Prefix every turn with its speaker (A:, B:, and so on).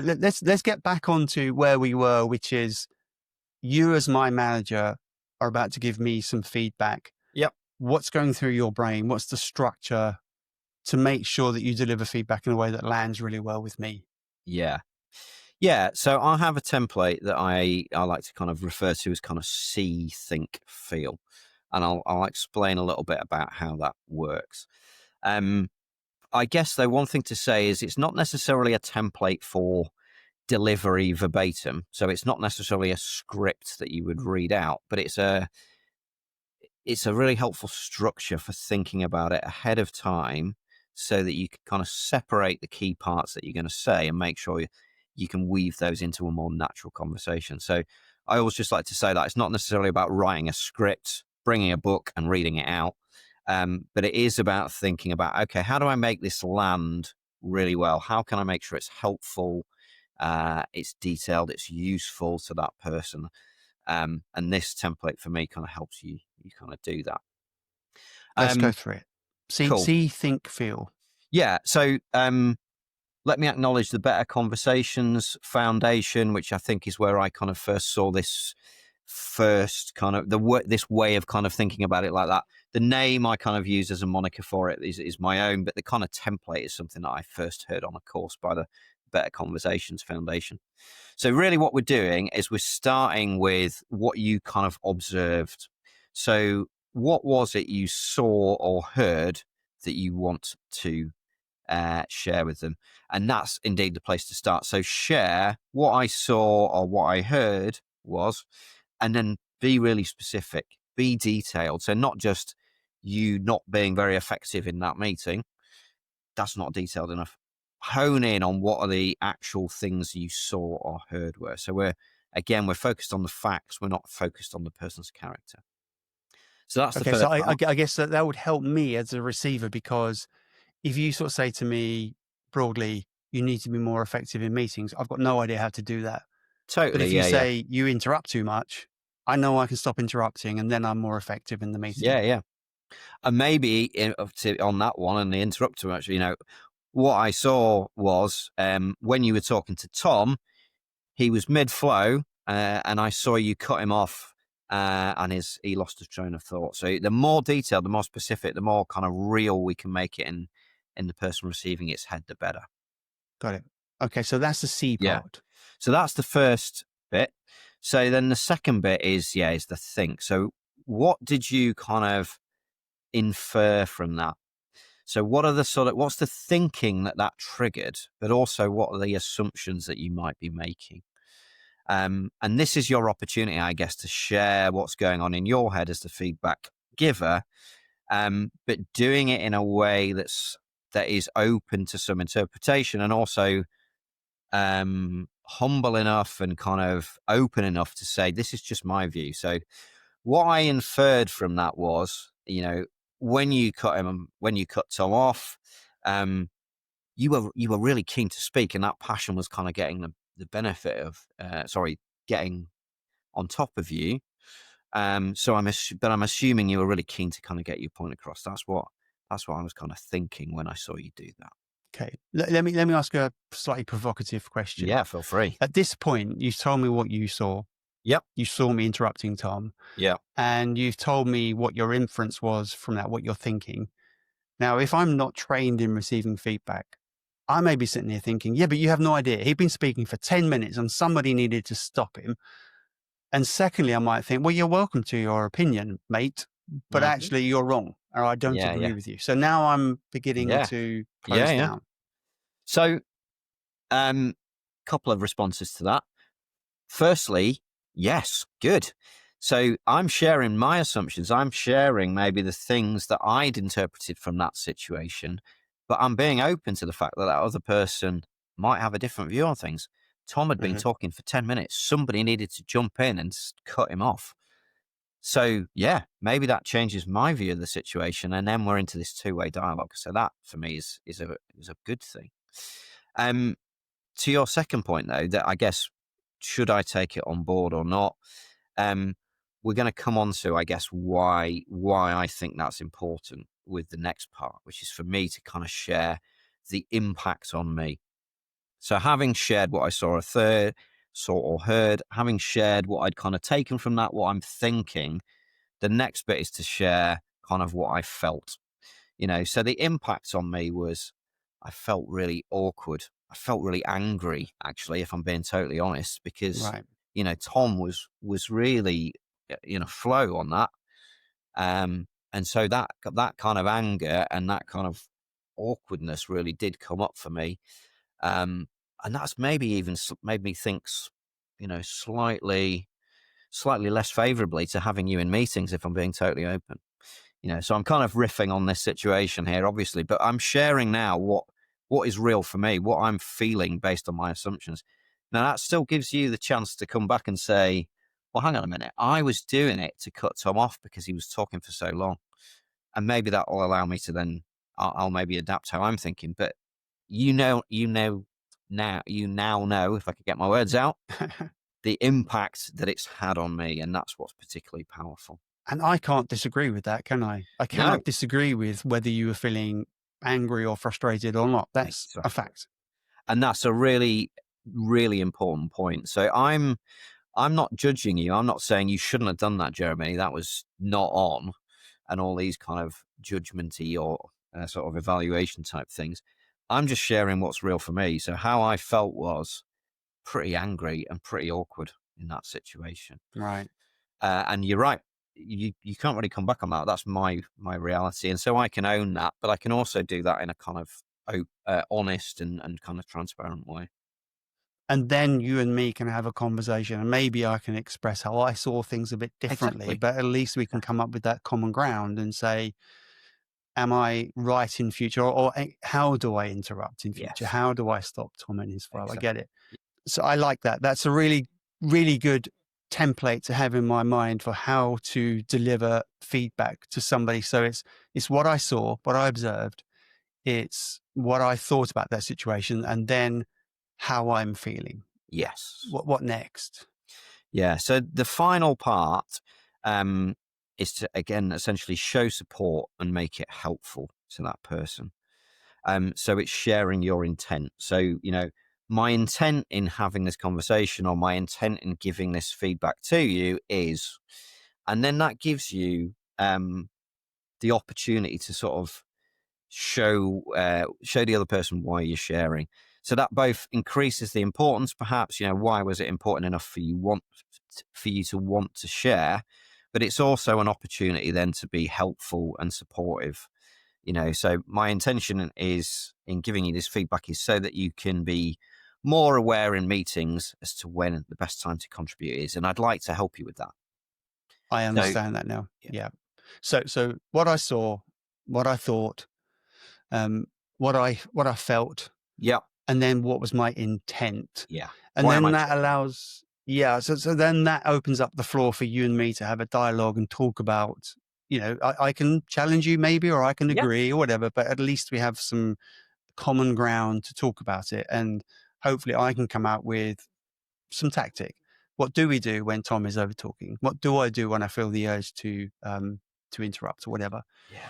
A: Let's get back onto where we were, which is you as my manager are about to give me some feedback.
B: Yep.
A: What's going through your brain? What's the structure to make sure that you deliver feedback in a way that lands really well with me?
B: Yeah. Yeah. So I have a template that I like to kind of refer to as kind of see, think, feel. And I'll explain a little bit about how that works. I guess though, one thing to say is it's not necessarily a template for delivery verbatim. So it's not necessarily a script that you would read out, but it's a really helpful structure for thinking about it ahead of time so that you can kind of separate the key parts that you're going to say and make sure you can weave those into a more natural conversation. So I always just like to say that it's not necessarily about writing a script, bringing a book and reading it out. But it is about thinking about, okay, how do I make this land really well? How can I make sure it's helpful? It's detailed, it's useful to that person. And this template for me kind of helps you kind of do that.
A: Let's go through it.
B: Cool.
A: See, think, feel.
B: Yeah. So let me acknowledge the Better Conversations Foundation, which I think is where I kind of first saw this first kind of this way of kind of thinking about it like that. The name I kind of use as a moniker for it is my own, but the kind of template is something that I first heard on a course by the Better Conversations Foundation. So really what we're doing is we're starting with what you kind of observed. So what was it you saw or heard that you want to share with them? And that's indeed the place to start. So share what I saw or what I heard was, and then be really specific, be detailed. So not just you not being very effective in that meeting. That's not detailed enough. Hone in on what are the actual things you saw or heard were. So we're focused on the facts. We're not focused on the person's character. So that's the
A: Okay, so
B: first part.
A: I guess that would help me as a receiver, because if you sort of say to me broadly, you need to be more effective in meetings, I've got no idea how to do that. But
B: Totally.
A: if you
B: Yeah. Yeah.
A: say you interrupt too much, I know I can stop interrupting and then I'm more effective in the meeting.
B: Yeah. Yeah. And maybe on that one and the interrupter, actually, what I saw was when you were talking to Tom, he was mid-flow, and I saw you cut him off, and he lost his train of thought. So the more detailed, the more specific, the more kind of real we can make it in the person receiving its head, the better.
A: Got it. Okay, so that's the C
B: Yeah.
A: part.
B: So that's the first bit. So then the second bit is the think. So what did you kind of infer from that? So what are what's the thinking that triggered, but also what are the assumptions that you might be making? And this is your opportunity, I guess, to share what's going on in your head as the feedback giver, but doing it in a way that is open to some interpretation and also humble enough and kind of open enough to say, this is just my view. So what I inferred from that was, when you cut Tom off, you were really keen to speak, and that passion was kind of getting the benefit of, getting on top of you. So I'm assuming you were really keen to kind of get your point across. That's what I was kind of thinking when I saw you do that.
A: Okay. Let me ask a slightly provocative question.
B: Yeah, feel free.
A: At this point, you've told me what you saw.
B: Yep.
A: You saw me interrupting Tom.
B: Yeah.
A: And you've told me what your inference was from that, what you're thinking. Now, if I'm not trained in receiving feedback, I may be sitting here thinking, yeah, but you have no idea. He'd been speaking for 10 minutes and somebody needed to stop him. And secondly, I might think, well, you're welcome to your opinion, mate, but
B: Mm-hmm.
A: actually you're wrong, or I don't
B: Yeah.
A: agree
B: Yeah.
A: with you. So now I'm beginning to close
B: Yeah.
A: down.
B: So, couple of responses to that. Firstly, yes, good. So I'm sharing my assumptions. I'm sharing maybe the things that I'd interpreted from that situation, but I'm being open to the fact that other person might have a different view on things. Tom had been talking for 10 minutes. Somebody needed to jump in and cut him off. So yeah, maybe that changes my view of the situation, and then we're into this two-way dialogue. So that for me is a good thing. To your second point, though, that I guess, should I take it on board or not? We're going to come on to, I guess, why I think that's important with the next part, which is for me to kind of share the impact on me. So having shared what I saw or heard, having shared what I'd kind of taken from that, what I'm thinking, the next bit is to share kind of what I felt. So the impact on me was I felt really awkward. I felt really angry, actually, if I'm being totally honest, because
A: Right.
B: Tom was really in a flow on that. And so that kind of anger and that kind of awkwardness really did come up for me. And that's maybe even made me think, slightly less favorably to having you in meetings, if I'm being totally open. So I'm kind of riffing on this situation here, obviously, but I'm sharing now what is real for me, what I'm feeling based on my assumptions. Now that still gives you the chance to come back and say, well, hang on a minute, I was doing it to cut Tom off because he was talking for so long. And maybe that will allow me to then, I'll maybe adapt how I'm thinking. But you now know, if I could get my words out, the impact that it's had on me. And that's what's particularly powerful.
A: And I can't disagree with that, can I? I
B: No,
A: cannot disagree with whether you were feeling angry or frustrated or not. That's a
B: exactly.
A: fact.
B: And that's a really, really important point. So I'm not judging you. I'm not saying you shouldn't have done that, Jeremy. That was not on, and all these kind of judgmenty or sort of evaluation type things. I'm just sharing what's real for me. So how I felt was pretty angry and pretty awkward in that situation.
A: Right.
B: And you're right. You can't really come back on that. That's my reality, and so I can own that. But I can also do that in a kind of honest and kind of transparent way.
A: And then you and me can have a conversation and maybe I can express how I saw things a bit differently,
B: Exactly.
A: but at least we can come up with that common ground and say, am I right in future or how do I interrupt in future?
B: Yes.
A: How do I stop Tom in his flow? I get
B: Exactly.
A: it. So I like that. That's a really, really good template to have in my mind for how to deliver feedback to somebody. So it's what I saw, what I observed, it's what I thought about that situation, and then how I'm feeling.
B: Yes.
A: What next?
B: Yeah. So the final part is to, again, essentially show support and make it helpful to that person. So it's sharing your intent. So, my intent in having this conversation or my intent in giving this feedback to you is, and then that gives you the opportunity to sort of show the other person why you're sharing. So that both increases the importance, perhaps, why was it important enough for you to want to share, but it's also an opportunity then to be helpful and supportive. So my intention is in giving you this feedback is so that you can be more aware in meetings as to when the best time to contribute is, and I'd like to help you with that.
A: I
B: So
A: understand that now.
B: yeah,
A: Yeah. So what I saw, what I thought, um, what I felt,
B: yeah,
A: and then what was my intent.
B: yeah.
A: And
B: Why am
A: then
B: I
A: that
B: sharing?
A: allows, yeah, so then that opens up the floor for you and me to have a dialogue and talk about, I can challenge you maybe, or I can
B: Yeah,
A: agree or whatever, but at least we have some common ground to talk about it. And hopefully I can come out with some tactic. What do we do when Tom is over talking? What do I do when I feel the urge to interrupt or whatever?
B: yeah.